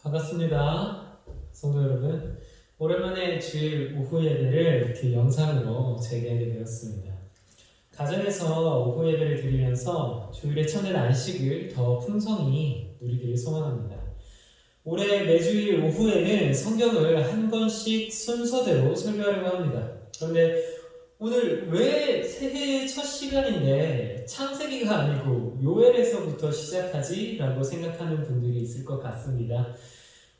반갑습니다. 성도 여러분. 오랜만에 주일 오후 예배를 이렇게 영상으로 재개하게 되었습니다. 가정에서 오후 예배를 드리면서 주일의 첫날 안식을 더 풍성히 누리기를 소원합니다. 올해 매주일 오후에는 성경을 한 권씩 순서대로 설교하려고 합니다. 그런데 오늘 왜 새해의 첫 시간인데 창세기가 아니고 요엘에서부터 시작하지? 라고 생각하는 분들이 있을 것 같습니다.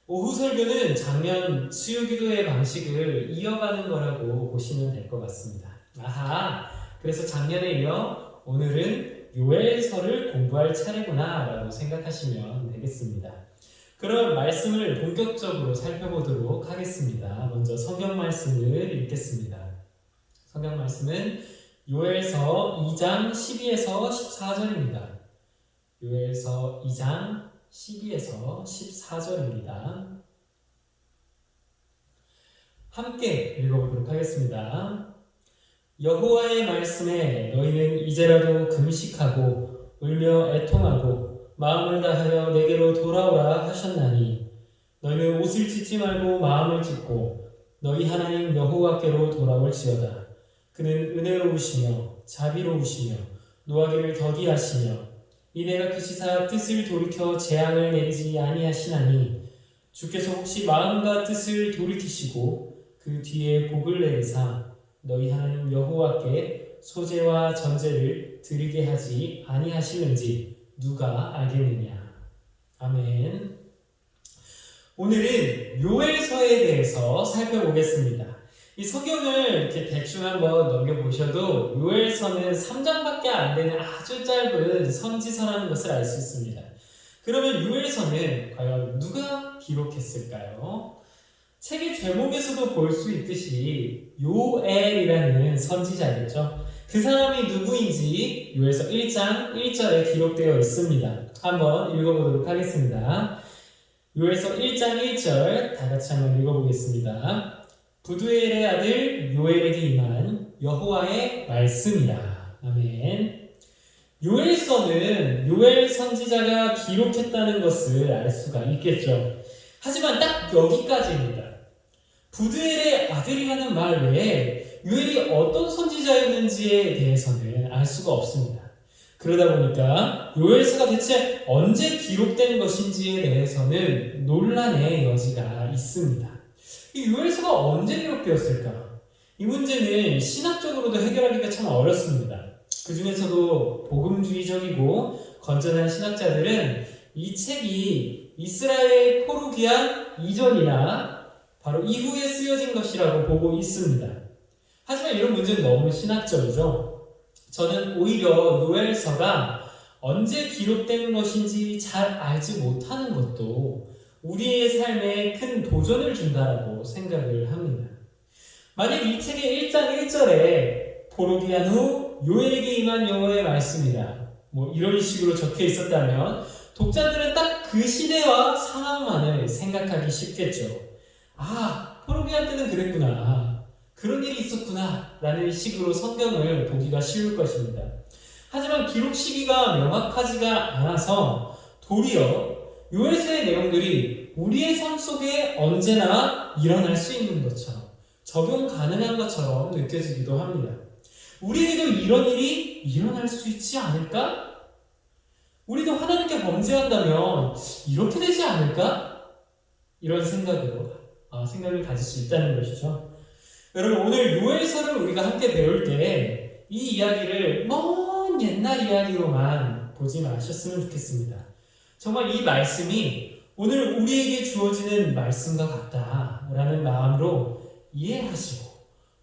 오후 설교는 작년 수요기도의 방식을 이어가는 거라고 보시면 될 것 같습니다. 아하, 그래서 작년에 이어 오늘은 요엘서를 공부할 차례구나 라고 생각하시면 되겠습니다. 그럼 말씀을 본격적으로 살펴보도록 하겠습니다. 먼저 성경 말씀을 읽겠습니다. 성경 말씀은 요엘서 2장 12에서 14절입니다. 요엘서 2장 12에서 14절입니다. 함께 읽어보도록 하겠습니다. 여호와의 말씀에 너희는 이제라도 금식하고 울며 애통하고 마음을 다하여 내게로 돌아오라 하셨나니 너희는 옷을 찢지 말고 마음을 찢고 너희 하나님 여호와께로 돌아올지어다. 그는 은혜로우시며 자비로우시며 노하기를 더디하시며 이내가 그치사 뜻을 돌이켜 재앙을 내리지 아니하시나니 주께서 혹시 마음과 뜻을 돌이키시고 그 뒤에 복을 내리사 너희 하나님 여호와께 소제와 전제를 드리게 하지 아니하시는지 누가 알겠느냐. 아멘. 오늘은 요엘서에 대해서 살펴보겠습니다. 이 성경을 이렇게 대충 한번 넘겨보셔도 요엘서는 3장밖에 안 되는 아주 짧은 선지서라는 것을 알 수 있습니다. 그러면 요엘서는 과연 누가 기록했을까요? 책의 제목에서도 볼 수 있듯이 요엘이라는 선지자겠죠. 그 사람이 누구인지 요엘서 1장 1절에 기록되어 있습니다. 한번 읽어보도록 하겠습니다. 요엘서 1장 1절 다 같이 한번 읽어보겠습니다. 부두엘의 아들 요엘에게 임한 여호와의 말씀이라. 아멘. 요엘서는 요엘 선지자가 기록했다는 것을 알 수가 있겠죠. 하지만 딱 여기까지입니다. 부두엘의 아들이라는 말 외에 요엘이 어떤 선지자였는지에 대해서는 알 수가 없습니다. 그러다 보니까 요엘서가 대체 언제 기록된 것인지에 대해서는 논란의 여지가 있습니다. 이 요엘서가 언제 기록되었을까? 이 문제는 신학적으로도 해결하기가 참 어렵습니다. 그 중에서도 복음주의적이고 건전한 신학자들은 이 책이 이스라엘 포로기한 이전이나 바로 이후에 쓰여진 것이라고 보고 있습니다. 하지만 이런 문제는 너무 신학적이죠. 저는 오히려 요엘서가 언제 기록된 것인지 잘 알지 못하는 것도 우리의 삶에 큰 도전을 준다라고 생각을 합니다. 만약 이 책의 1장 1절에 포로기한 후 요엘에게 임한 여호와의 말씀이라 이런 식으로 적혀 있었다면 독자들은 딱 그 시대와 상황만을 생각하기 쉽겠죠. 아, 포로기한 때는 그랬구나. 그런 일이 있었구나. 라는 식으로 성경을 보기가 쉬울 것입니다. 하지만 기록 시기가 명확하지가 않아서 도리어 요엘서의 내용들이 우리의 삶 속에 언제나 일어날 수 있는 것처럼 적용 가능한 것처럼 느껴지기도 합니다. 우리에게도 이런 일이 일어날 수 있지 않을까? 우리도 하나님께 범죄한다면 이렇게 되지 않을까? 이런 생각을 가질 수 있다는 것이죠. 여러분, 오늘 요엘서를 우리가 함께 배울 때 이 이야기를 먼 옛날 이야기로만 보지 마셨으면 좋겠습니다. 정말 이 말씀이 오늘 우리에게 주어지는 말씀과 같다라는 마음으로 이해하시고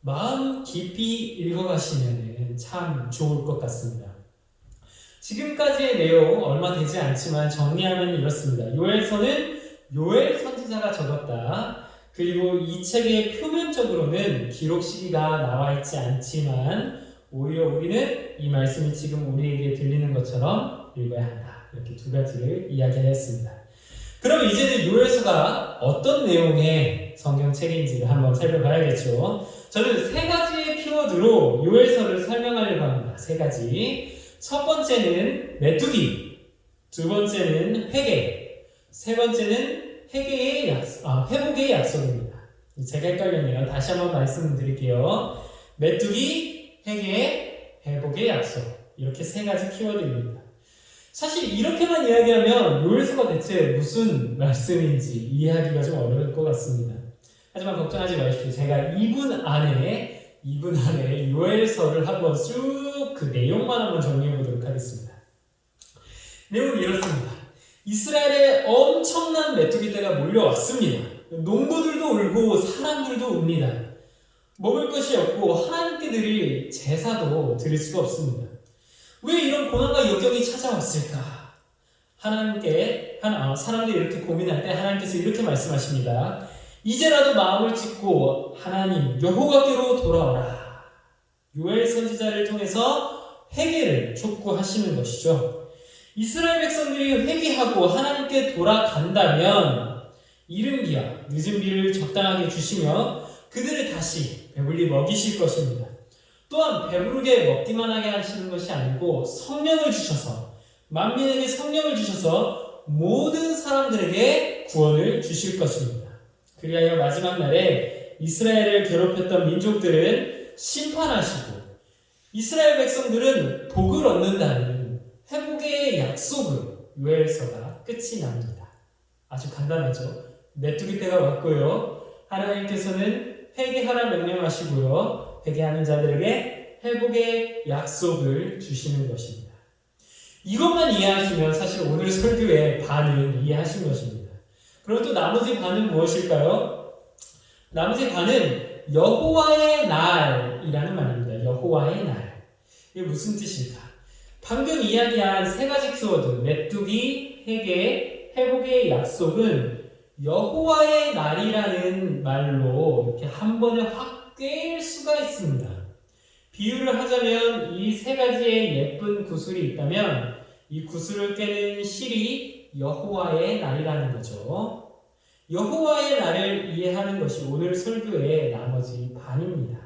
마음 깊이 읽어가시면 참 좋을 것 같습니다. 지금까지의 내용 얼마 되지 않지만 정리하면 이렇습니다. 요엘서는 요엘 선지자가 적었다. 그리고 이 책의 표면적으로는 기록 시기가 나와 있지 않지만 오히려 우리는 이 말씀이 지금 우리에게 들리는 것처럼 읽어야 한다. 이렇게 두 가지를 이야기하였습니다. 그럼 이제는 요엘서가 어떤 내용의 성경책인지를 한번 살펴봐야겠죠. 저는 세 가지의 키워드로 요엘서를 설명하려고 합니다. 세 가지. 첫 번째는 메뚜기, 두 번째는 회개, 세 번째는 회복의 약속입니다. 제가 헷갈렸네요. 다시 한번 말씀드릴게요. 메뚜기, 회개, 회복의 약속. 이렇게 세 가지 키워드입니다. 사실 이렇게만 이야기하면 요엘서가 대체 무슨 말씀인지 이해하기가 좀 어려울 것 같습니다. 하지만 걱정하지 마십시오. 제가 2분 안에 요엘서를 한번 쭉 그 내용만 한번 정리해 보도록 하겠습니다. 내용은 이렇습니다. 이스라엘에 엄청난 메뚜기 떼가 몰려왔습니다. 농부들도 울고 사람들도 웁니다. 먹을 것이 없고 하나님께 드릴 제사도 드릴 수가 없습니다. 왜 이런 고난과 역경이 찾아왔을까? 사람들이 이렇게 고민할 때 하나님께서 이렇게 말씀하십니다. 이제라도 마음을 찢고 하나님 여호와께로 돌아오라. 요엘 선지자를 통해서 회개를 촉구하시는 것이죠. 이스라엘 백성들이 회개하고 하나님께 돌아간다면 이른 비와 늦은 비를 적당하게 주시며 그들을 다시 배불리 먹이실 것입니다. 또한 배부르게 먹기만 하게 하시는 것이 아니고 성령을 주셔서 만민에게 성령을 주셔서 모든 사람들에게 구원을 주실 것입니다. 그리하여 마지막 날에 이스라엘을 괴롭혔던 민족들은 심판하시고 이스라엘 백성들은 복을 얻는다는 회복의 약속으로 요엘서가 끝이 납니다. 아주 간단하죠. 메뚜기 떼가 왔고요. 하나님께서는 회개하라 명령하시고요. 회개하는 자들에게 회복의 약속을 주시는 것입니다. 이것만 이해하시면 사실 오늘 설교의 반은 이해하신 것입니다. 그럼 또 나머지 반은 무엇일까요? 나머지 반은 여호와의 날이라는 말입니다. 여호와의 날. 이게 무슨 뜻일까? 방금 이야기한 세 가지 키워드, 메뚜기, 회개, 회복의 약속은 여호와의 날이라는 말로 이렇게 한 번에 확 꿰일 수가 있습니다. 비유를 하자면 이 세 가지의 예쁜 구슬이 있다면 이 구슬을 꿰는 실이 여호와의 날이라는 거죠. 여호와의 날을 이해하는 것이 오늘 설교의 나머지 반입니다.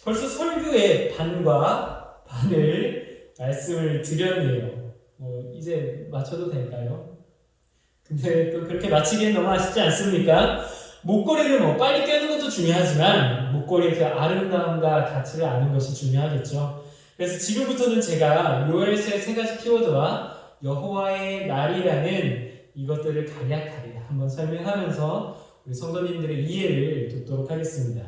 벌써 설교의 반과 반을 말씀을 드렸네요. 이제 맞춰도 될까요? 근데 또 그렇게 맞히기엔 너무 아쉽지 않습니까? 목걸이를 빨리 꿰는 것도 중요하지만 목걸이의 그 아름다움과 가치를 아는 것이 중요하겠죠. 그래서 지금부터는 제가 요엘서의 세 가지 키워드와 여호와의 날이라는 이것들을 간략하게 한번 설명하면서 우리 성도님들의 이해를 돕도록 하겠습니다.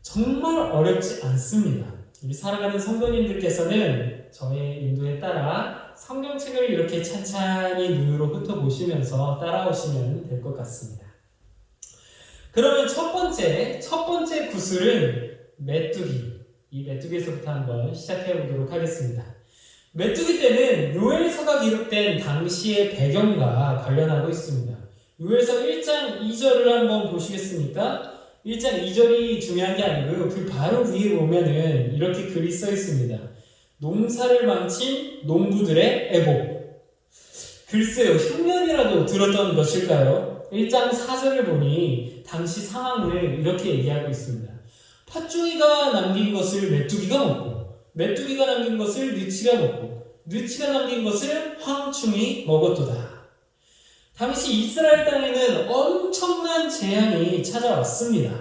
정말 어렵지 않습니다. 우리 살아가는 성도님들께서는 저의 인도에 따라 성경책을 이렇게 찬찬히 눈으로 훑어보시면서 따라오시면 될 것 같습니다. 그러면 첫 번째 구슬은 메뚜기. 이 메뚜기에서부터 한번 시작해 보도록 하겠습니다. 메뚜기 떼는 요엘서가 기록된 당시의 배경과 관련하고 있습니다. 요엘서 1장 2절을 한번 보시겠습니까? 1장 2절이 중요한 게 아니고요. 그 바로 위에 보면은 이렇게 글이 써 있습니다. 농사를 망친 농부들의 애복. 글쎄요, 흉년이라도 들었던 것일까요? 1장 4절을 보니 당시 상황을 이렇게 얘기하고 있습니다. 팥종이가 남긴 것을 메뚜기가 먹고 메뚜기가 남긴 것을 느치가 먹고 느치가 남긴 것을 황충이 먹었도다. 당시 이스라엘 땅에는 엄청난 재앙이 찾아왔습니다.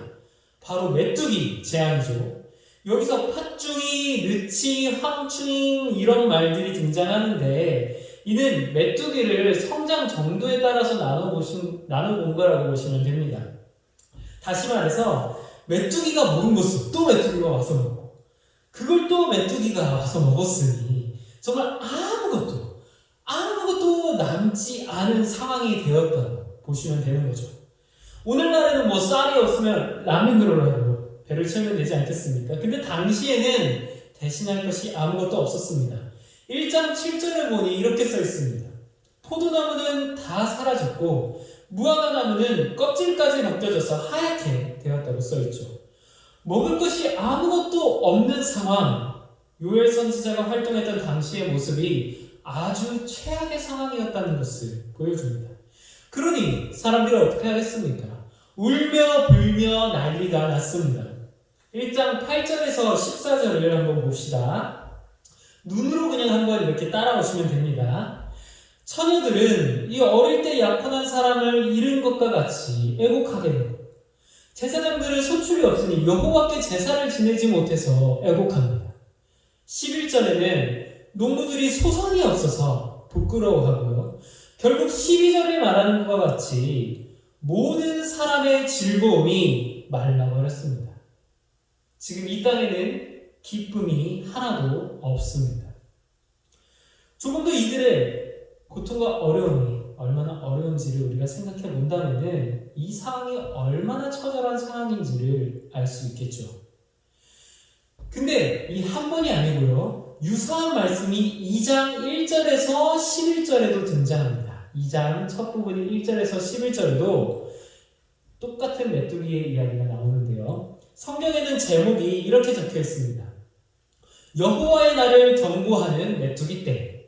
바로 메뚜기 재앙이죠. 여기서 팥종이, 느치, 황충 이런 말들이 등장하는데 이는 메뚜기를 성장 정도에 따라서 나눠본 거라고 보시면 됩니다. 다시 말해서 메뚜기가 먹은 것을 또 메뚜기가 와서 먹고 그걸 또 메뚜기가 와서 먹었으니 정말 아무것도 남지 않은 상황이 되었다고 보시면 되는 거죠. 오늘날에는 쌀이 없으면 라면으로라도 배를 채우면 되지 않겠습니까? 근데 당시에는 대신할 것이 아무것도 없었습니다. 1장 7절을 보니 이렇게 써 있습니다. 포도나무는 다 사라졌고 무화과나무는 껍질까지 벗겨져서 하얗게 되었다고 써있죠. 먹을 것이 아무것도 없는 상황, 요엘 선지자가 활동했던 당시의 모습이 아주 최악의 상황이었다는 것을 보여줍니다. 그러니 사람들이 어떻게 하겠습니까? 울며 불며 난리가 났습니다. 1장 8절에서 14절을 한번 봅시다. 눈으로 그냥 한번 이렇게 따라오시면 됩니다. 처녀들은 이 어릴 때 약혼한 사람을 잃은 것과 같이 애곡하게 되고, 제사장들은 소출이 없으니 여호와께 제사를 지내지 못해서 애곡합니다. 11절에는 농부들이 소선이 없어서 부끄러워하고요. 결국 12절에 말하는 것과 같이 모든 사람의 즐거움이 말라버렸습니다. 지금 이 땅에는 기쁨이 하나도 없습니다. 조금 더 이들의 고통과 어려움이 얼마나 어려운지를 우리가 생각해 본다면 이 상황이 얼마나 처절한 상황인지를 알 수 있겠죠. 근데 이 한 번이 아니고요. 유사한 말씀이 2장 1절에서 11절에도 등장합니다. 2장 첫 부분인 1절에서 11절에도 똑같은 메뚜기의 이야기가 나오는데요. 성경에는 제목이 이렇게 적혀 있습니다. 여호와의 날을 경고하는 메뚜기 떼.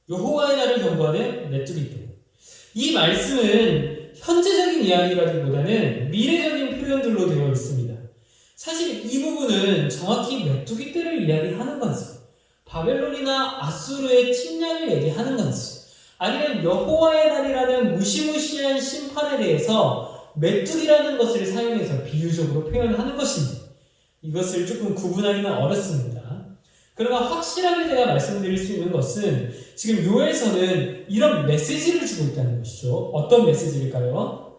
여호와의 날을 경고하는 메뚜기 떼. 이 말씀은 현재적인 이야기라기보다는 미래적인 표현들로 되어 있습니다. 사실 이 부분은 정확히 메뚜기 떼를 이야기하는 건지, 바벨론이나 아수르의 침략을 얘기하는 건지, 아니면 여호와의 날이라는 무시무시한 심판에 대해서 메뚜기라는 것을 사용해서 비유적으로 표현하는 것인지, 이것을 조금 구분하기는 어렵습니다. 그러나 확실하게 제가 말씀드릴 수 있는 것은 지금 요엘서는 이런 메시지를 주고 있다는 것이죠. 어떤 메시지일까요?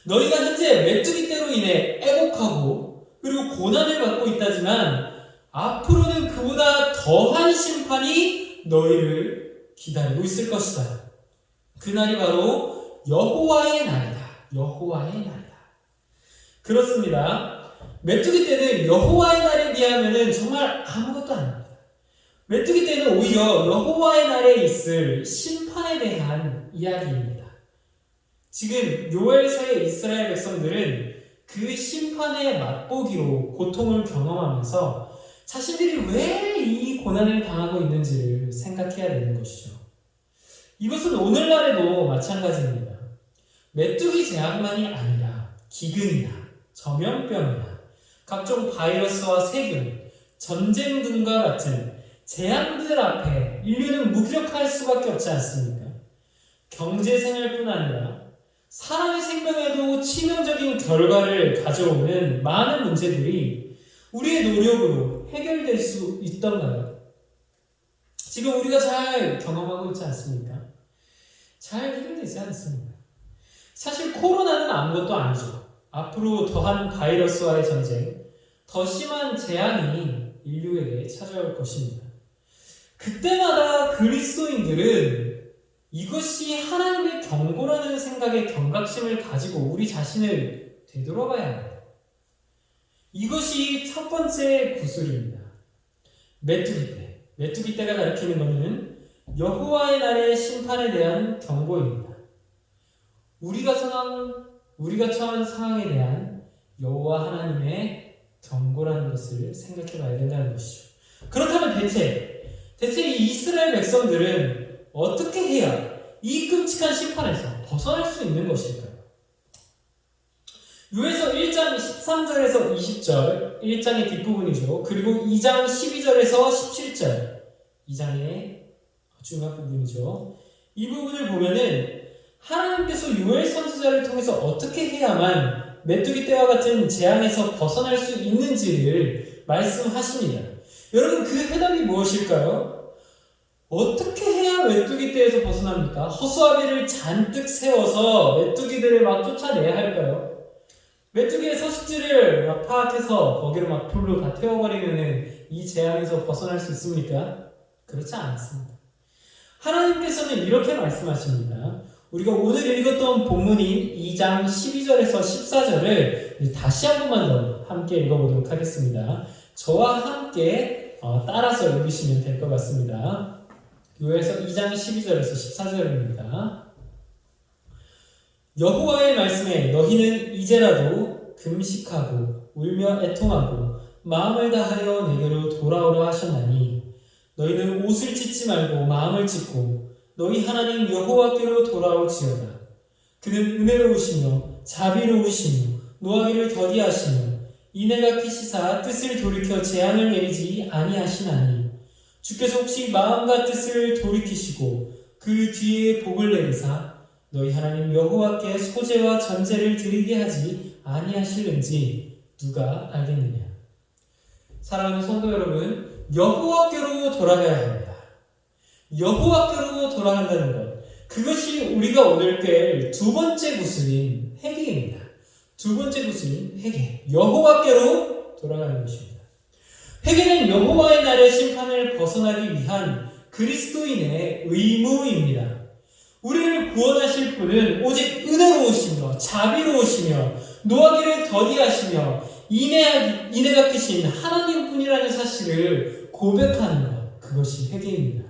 너희가 현재 메뚜기 떼로 인해 애곡하고 그리고 고난을 받고 있다지만 앞으로는 그보다 더한 심판이 너희를 기다리고 있을 것이다. 그날이 바로 여호와의 날이다. 여호와의 날이다. 그렇습니다. 메뚜기 떼는 여호와의 날에 비하면 정말 아무것도 아닙니다. 메뚜기 떼는 오히려 여호와의 날에 있을 심판에 대한 이야기입니다. 지금 요엘서의 이스라엘 백성들은 그 심판의 맛보기로 고통을 경험하면서 자신들이 왜 이 고난을 당하고 있는지를 생각해야 되는 것이죠. 이것은 오늘날에도 마찬가지입니다. 메뚜기 재앙만이 아니라 기근이나 전염병이나 각종 바이러스와 세균, 전쟁 등과 같은 재앙들 앞에 인류는 무기력할 수밖에 없지 않습니까? 경제생활뿐 아니라 사람의 생명에도 치명적인 결과를 가져오는 많은 문제들이 우리의 노력으로 해결될 수 있던가요? 지금 우리가 잘 경험하고 있지 않습니까? 잘 해결되지 않습니다. 사실 코로나는 아무것도 아니죠. 앞으로 더한 바이러스와의 전쟁, 더 심한 재앙이 인류에게 찾아올 것입니다. 그때마다 그리스도인들은 이것이 하나님의 경고라는 생각에 경각심을 가지고 우리 자신을 되돌아봐야 합니다. 이것이 첫 번째 구술입니다. 메뚜기 떼. 메뚜기 떼가 가리키는 것은 여호와의 날의 심판에 대한 경고입니다. 우리가 처한 상황에 대한 여호와 하나님의 경고라는 것을 생각해 봐야 된다는 것이죠. 그렇다면 대체 이 이스라엘 백성들은 어떻게 해야 이 끔찍한 심판에서 벗어날 수 있는 것일까요? 요엘서 1장 13절에서 20절, 1장의 뒷부분이죠. 그리고 2장 12절에서 17절, 2장의 중간 부분이죠. 이 부분을 보면은 하나님께서 요엘 선지자를 통해서 어떻게 해야만 메뚜기 떼와 같은 재앙에서 벗어날 수 있는지를 말씀하십니다. 여러분, 그 해답이 무엇일까요? 어떻게 해야 메뚜기 떼에서 벗어납니까? 허수아비를 잔뜩 세워서 메뚜기들을 막 쫓아내야 할까요? 메뚜기의 서식지를 막 파악해서 거기를 막 불로 다 태워버리면 이 재앙에서 벗어날 수 있습니까? 그렇지 않습니다. 하나님께서는 이렇게 말씀하십니다. 우리가 오늘 읽었던 본문인 2장 12절에서 14절을 다시 한 번만 더 함께 읽어보도록 하겠습니다. 저와 함께 따라서 읽으시면 될 것 같습니다. 요엘서 2장 12절에서 14절입니다. 여호와의 말씀에 너희는 이제라도 금식하고 울며 애통하고 마음을 다하여 내게로 돌아오라 하셨나니 너희는 옷을 찢지 말고 마음을 찢고 너희 하나님 여호와께로 돌아올지어다. 그는 은혜로우시며 자비로우시며 노하기를 더디하시며 이내가 피시사 뜻을 돌이켜 재앙을 내리지 아니하시나니 주께서 혹시 마음과 뜻을 돌이키시고 그 뒤에 복을 내리사 너희 하나님 여호와께 소제와 전제를 드리게 하지 아니하실는지 누가 알겠느냐. 사랑하는 성도 여러분, 여호와께로 돌아가야 합니다. 여호와께로 돌아간다는 것, 그것이 우리가 오늘 깰 두 번째 구슬인 회개입니다. 두 번째 구슬인 회개, 여호와께로 돌아가는 것입니다. 회개는 여호와의 날의 심판을 벗어나기 위한 그리스도인의 의무입니다. 우리를 구원하실 분은 오직 은혜로우시며 자비로우시며 노하기를 더디하시며 인애가 크신 하나님뿐이라는 사실을 고백하는 것, 그것이 회개입니다.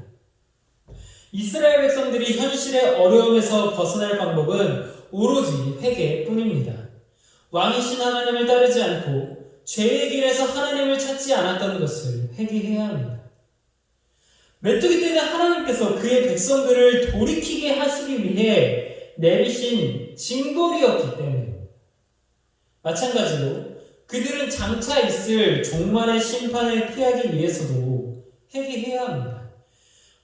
이스라엘 백성들이 현실의 어려움에서 벗어날 방법은 오로지 회개뿐입니다. 왕이신 하나님을 따르지 않고 죄의 길에서 하나님을 찾지 않았던 것을 회개해야 합니다. 메뚜기 때는 하나님께서 그의 백성들을 돌이키게 하시기 위해 내리신 징벌이었기 때문입니다. 마찬가지로 그들은 장차 있을 종말의 심판을 피하기 위해서도 회개해야 합니다.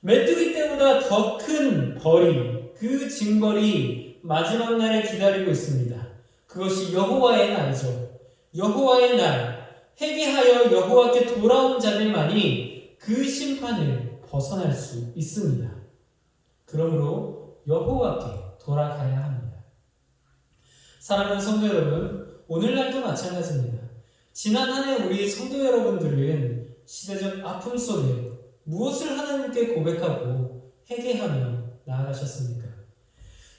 메뚜기 때보다 더 큰 벌이, 그 징벌이 마지막 날에 기다리고 있습니다. 그것이 여호와의 날이죠. 여호와의 날, 회개하여 여호와께 돌아온 자들만이 그 심판을 벗어날 수 있습니다. 그러므로 여호와께 돌아가야 합니다. 사랑하는 성도 여러분, 오늘날도 마찬가지입니다. 지난 한 해 우리 성도 여러분들은 시대적 아픔 속에 무엇을 하나님께 고백하고 회개하며 나아가셨습니까?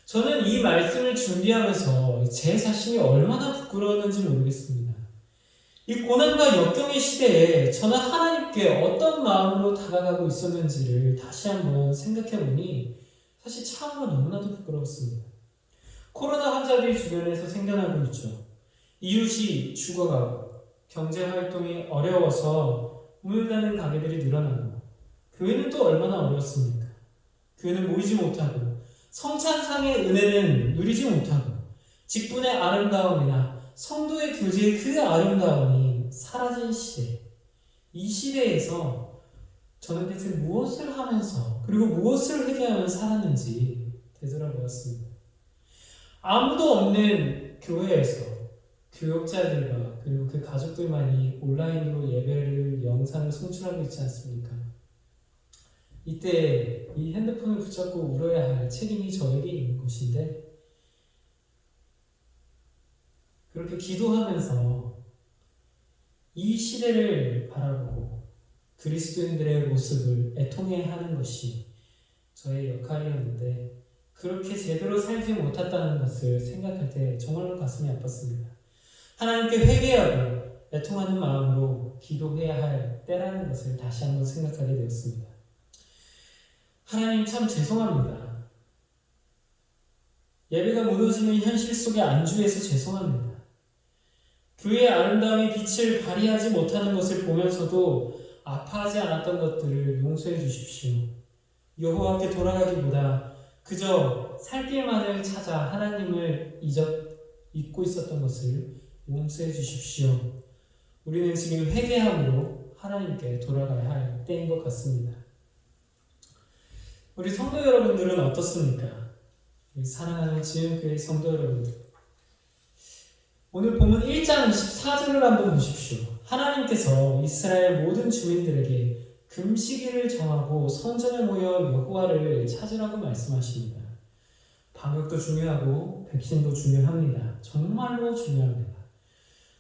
저는 이 말씀을 준비하면서 제 자신이 얼마나 부끄러웠는지 모르겠습니다. 이 고난과 역경의 시대에 저는 하나님께 어떤 마음으로 다가가고 있었는지를 다시 한번 생각해보니 사실 참으로 너무나도 부끄러웠습니다. 코로나 환자들이 주변에서 생겨나고 있죠. 이웃이 죽어가고 경제활동이 어려워서 문을 닫는 가게들이 늘어나고 교회는 또 얼마나 어려웠습니까? 교회는 모이지 못하고 성찬상의 은혜는 누리지 못하고 직분의 아름다움이나 성도의 교제의 그 아름다움이 사라진 시대, 이 시대에서 저는 대체 무엇을 하면서 그리고 무엇을 회개하며 살았는지 되돌아보았습니다. 아무도 없는 교회에서 교역자들과 그리고 그 가족들만이 온라인으로 예배를 영상을 송출하고 있지 않습니까? 이때 이 핸드폰을 붙잡고 울어야 할 책임이 저에게 있는 것인데 그렇게 기도하면서 이 시대를 바라보고 그리스도인들의 모습을 애통해하는 것이 저의 역할이었는데 그렇게 제대로 살지 못했다는 것을 생각할 때 정말로 가슴이 아팠습니다. 하나님께 회개하고 애통하는 마음으로 기도해야 할 때라는 것을 다시 한번 생각하게 되었습니다. 하나님 참 죄송합니다. 예배가 무너지는 현실 속에 안주해서 죄송합니다. 교회의 아름다움이 빛을 발휘하지 못하는 것을 보면서도 아파하지 않았던 것들을 용서해 주십시오. 여호와께 돌아가기보다 그저 살 길만을 찾아 하나님을 잊고 있었던 것을 용서해 주십시오. 우리는 지금 회개함으로 하나님께 돌아가야 할 때인 것 같습니다. 우리 성도 여러분들은 어떻습니까? 우리 사랑하는 지은교회 성도 여러분들, 오늘 본문 1장 24절을 한번 보십시오. 하나님께서 이스라엘 모든 주민들에게 금식일을 정하고 성전에 모여 여호와를 찾으라고 말씀하십니다. 방역도 중요하고 백신도 중요합니다. 정말로 중요합니다.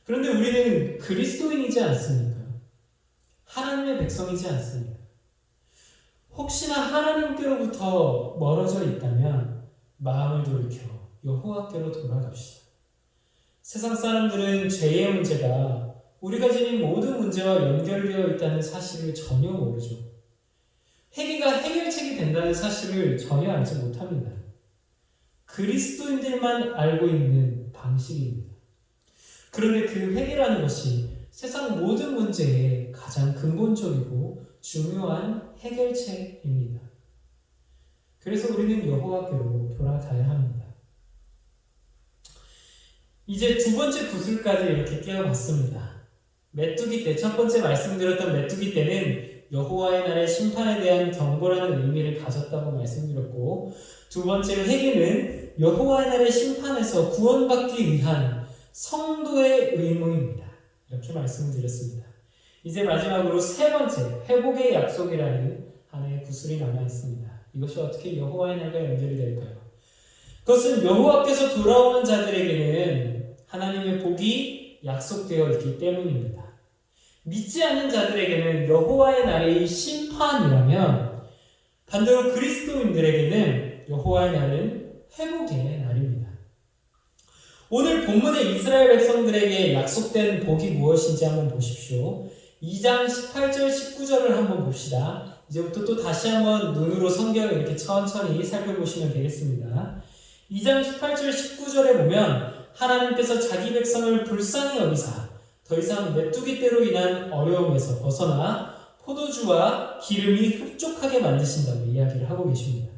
그런데 우리는 그리스도인이지 않습니까? 하나님의 백성이지 않습니까? 혹시나 하나님께로부터 멀어져 있다면 마음을 돌이켜 여호와께로 돌아갑시다. 세상 사람들은 죄의 문제가 우리가 지닌 모든 문제와 연결되어 있다는 사실을 전혀 모르죠. 회개가 해결책이 된다는 사실을 전혀 알지 못합니다. 그리스도인들만 알고 있는 방식입니다. 그런데 그 회개라는 것이 세상 모든 문제의 가장 근본적이고 중요한 해결책입니다. 그래서 우리는 여호와께로 돌아가야 합니다. 이제 두 번째 구슬까지 이렇게 깨어봤습니다. 메뚜기 때, 첫 번째 말씀드렸던 메뚜기 때는 여호와의 날의 심판에 대한 경고라는 의미를 가졌다고 말씀드렸고, 두 번째로 회개는 여호와의 날의 심판에서 구원받기 위한 성도의 의무입니다. 이렇게 말씀을 드렸습니다. 이제 마지막으로 세 번째, 회복의 약속이라는 하나의 구슬이 남아 있습니다. 이것이 어떻게 여호와의 날과 연결이 될까요? 그것은 여호와께서 돌아오는 자들에게는 하나님의 복이 약속되어 있기 때문입니다. 믿지 않는 자들에게는 여호와의 날이 심판이라면 반대로 그리스도인들에게는 여호와의 날은 회복의 날입니다. 오늘 본문의 이스라엘 백성들에게 약속된 복이 무엇인지 한번 보십시오. 2장 18절 19절을 한번 봅시다. 이제부터 또 다시 한번 눈으로 성경을 이렇게 천천히 살펴보시면 되겠습니다. 2장 18절 19절에 보면 하나님께서 자기 백성을 불쌍히 여기사 더 이상 메뚜기 떼로 인한 어려움에서 벗어나 포도주와 기름이 흡족하게 만드신다고 이야기를 하고 계십니다.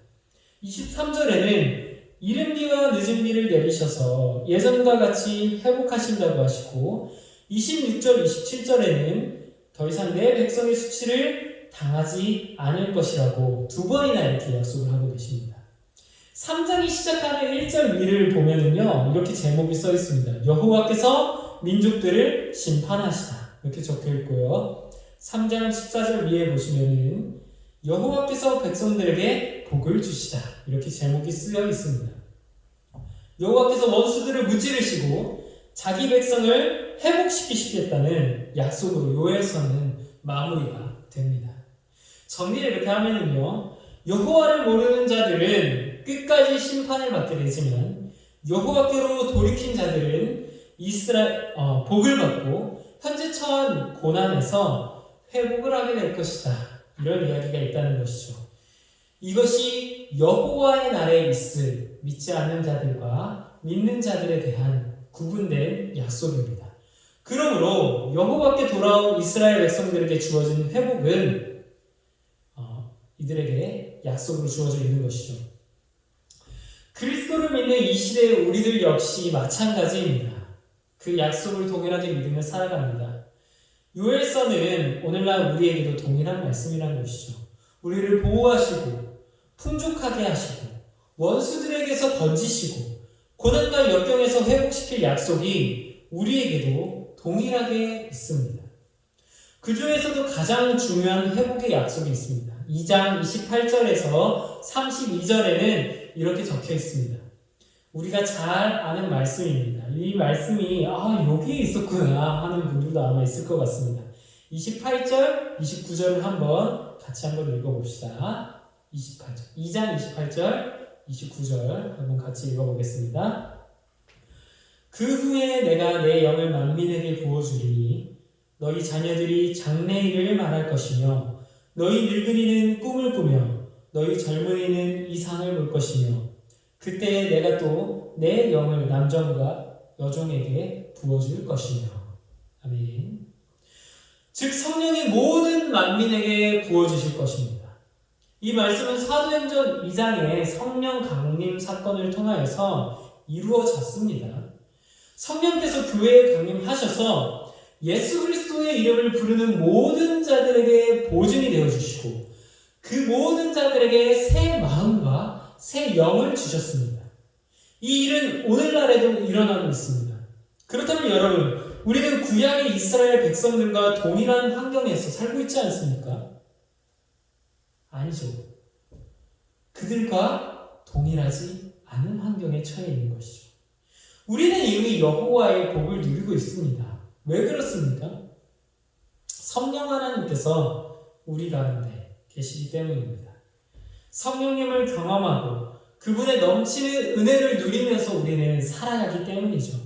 23절에는 이른 비와 늦은 비를 내리셔서 예전과 같이 회복하신다고 하시고 26절 27절에는 더 이상 내 백성의 수치를 당하지 않을 것이라고 두 번이나 이렇게 약속을 하고 계십니다. 3장이 시작하는 1절 위를 보면은요, 이렇게 제목이 써 있습니다. 여호와께서 민족들을 심판하시다. 이렇게 적혀 있고요. 3장 14절 위에 보시면은 여호와께서 백성들에게 복을 주시다. 이렇게 제목이 쓰여 있습니다. 여호와께서 원수들을 무찌르시고 자기 백성을 회복시키시겠다는 약속으로 요엘서는 마무리가 됩니다. 정리를 이렇게 하면은요, 여호와를 모르는 자들은 끝까지 심판을 받게 되지만 여호와께로 돌이킨 자들은 복을 받고 현재 처한 고난에서 회복을 하게 될 것이다. 이런 이야기가 있다는 것이죠. 이것이 여호와의 날에 있을 믿지 않는 자들과 믿는 자들에 대한 구분된 약속입니다. 그러므로 여호와께 돌아온 이스라엘 백성들에게 주어진 회복은 이들에게 약속으로 주어져 있는 것이죠. 그리스도를 믿는 이 시대의 우리들 역시 마찬가지입니다. 그 약속을 동일하게 믿으며 살아갑니다. 요엘서는 오늘날 우리에게도 동일한 말씀이라는 것이죠. 우리를 보호하시고 풍족하게 하시고 원수들에게서 건지시고 고난과 역경에서 회복시킬 약속이 우리에게도 동일하게 있습니다. 그 중에서도 가장 중요한 회복의 약속이 있습니다. 2장 28절에서 32절에는 이렇게 적혀 있습니다. 우리가 잘 아는 말씀입니다. 이 말씀이 여기에 있었구나 하는 분들도 아마 있을 것 같습니다. 28절, 29절을 같이 한번 읽어봅시다. 28절, 2장 28절, 29절 한번 같이 읽어보겠습니다. 그 후에 내가 내 영을 만민에게 부어주리니 너희 자녀들이 장래일을 말할 것이며 너희 늙은이는 꿈을 꾸며 너희 젊은이는 이상을 볼 것이며 그때 내가 또 내 영을 남종과 여종에게 부어줄 것이며. 아멘. 즉 성령이 모든 만민에게 부어주실 것입니다. 이 말씀은 사도행전 2장의 성령 강림 사건을 통하여서 이루어졌습니다. 성령께서 교회에 강림하셔서 예수 그리스도의 이름을 부르는 모든 자들에게 보증이 되어주시고 그 모든 자들에게 새 마음과 새 영을 주셨습니다. 이 일은 오늘날에도 일어나고 있습니다. 그렇다면 여러분, 우리는 구약의 이스라엘 백성들과 동일한 환경에서 살고 있지 않습니까? 아니죠. 그들과 동일하지 않은 환경에 처해 있는 것이죠. 우리는 이미 여호와의 복을 누리고 있습니다. 왜 그렇습니까? 성령 하나님께서 우리 가운데 계시기 때문입니다. 성령님을 경험하고 그분의 넘치는 은혜를 누리면서 우리는 살아가기 때문이죠.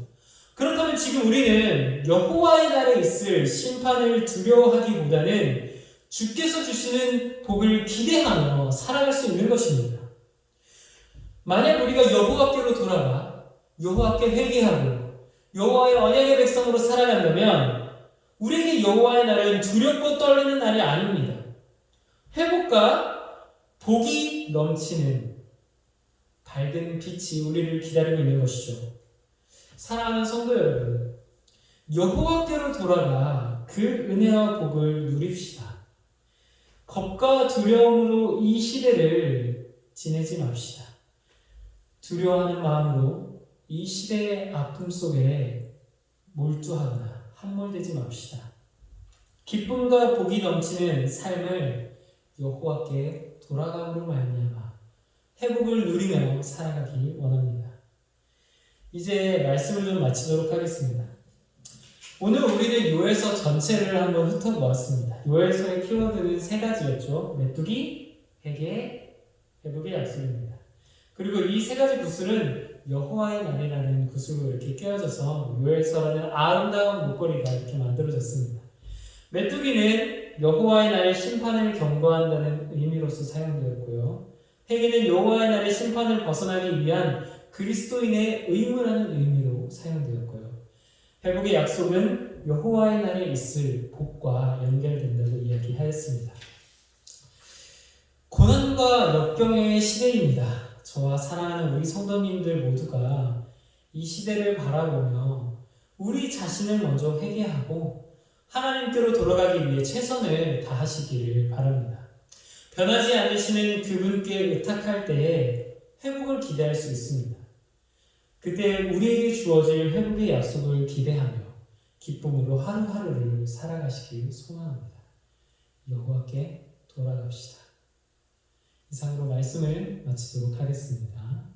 그렇다면 지금 우리는 여호와의 날에 있을 심판을 두려워하기보다는 주께서 주시는 복을 기대하며 살아갈 수 있는 것입니다. 만약 우리가 여호와께로 돌아가 여호와께 회개하고 여호와의 언약의 백성으로 살아간다면 우리에게 여호와의 날은 두렵고 떨리는 날이 아닙니다. 회복과 복이 넘치는 밝은 빛이 우리를 기다리고 있는 것이죠. 사랑하는 성도 여러분, 여호와께로 돌아가 그 은혜와 복을 누립시다. 겁과 두려움으로 이 시대를 지내지 맙시다. 두려워하는 마음으로 이 시대의 아픔 속에 몰두하거나 함몰되지 맙시다. 기쁨과 복이 넘치는 삶을 여호와께 돌아감으로 말미암아 회복을 누리며 살아가기 원합니다. 이제 말씀을 좀 마치도록 하겠습니다. 오늘 우리는 요엘서 전체를 한번 훑어보았습니다. 요엘서의 키워드는 세 가지였죠. 메뚜기, 회개, 회복의 약속입니다. 그리고 이 세 가지 구슬은 여호와의 날이라는 구슬로 이렇게 꿰어져서 요엘서라는 아름다운 목걸이가 이렇게 만들어졌습니다. 메뚜기는 여호와의 날의 심판을 경고한다는 의미로서 사용되었고요. 회개는 여호와의 날의 심판을 벗어나기 위한 그리스도인의 의무라는 의미로 사용되었고요. 회복의 약속은 여호와의 날에 있을 복과 연결된다고 이야기하였습니다. 고난과 역경의 시대입니다. 저와 사랑하는 우리 성도님들 모두가 이 시대를 바라보며 우리 자신을 먼저 회개하고 하나님께로 돌아가기 위해 최선을 다하시기를 바랍니다. 변하지 않으시는 그분께 의탁할 때에 회복을 기대할 수 있습니다. 그때 우리에게 주어질 회복의 약속을 기대하며 기쁨으로 하루하루를 살아가시길 소망합니다. 여호와께 돌아갑시다. 이상으로 말씀을 마치도록 하겠습니다.